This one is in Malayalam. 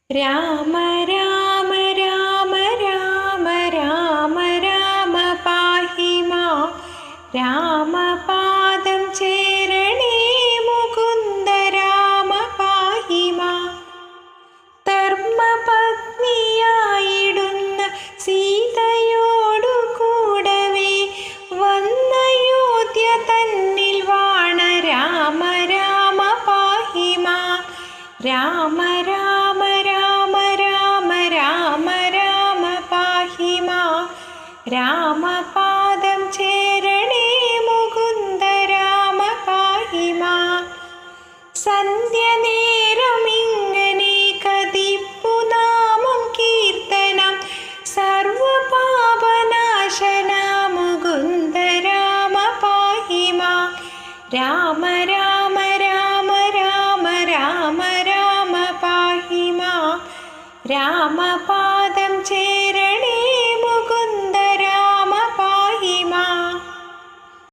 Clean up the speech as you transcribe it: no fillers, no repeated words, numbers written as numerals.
രാമ രാമ രാമ രാമ രാമ രാമ പാഹി മാം. രാമപാദം ചേരണേ മുകുന്ദ രാമ പാഹി മാം. ധർമ്മപത്നിയായിടുന്ന സീതയോടു കൂടവേ വന്നയോധ്യ തന്നിൽ വാണ രാമ രാമ പാഹി മാം. രാമ രാമ രാമ രാമ രാമ രാമ പാഹി മാം. രാമപാദം ചേരണേ മുകുന്ദ രാമ പാഹി മാം. സന്ധ്യ നേരമിങ്ങനെ കതിപ്പു നാമം കീർത്തനം സർവപാപനാശന മുകുന്ദ രാമ പാഹി മാം. രാമ രാമ രാമ രാമ രാമ രാമ പാഹി മാം. രാമപാദം ചേര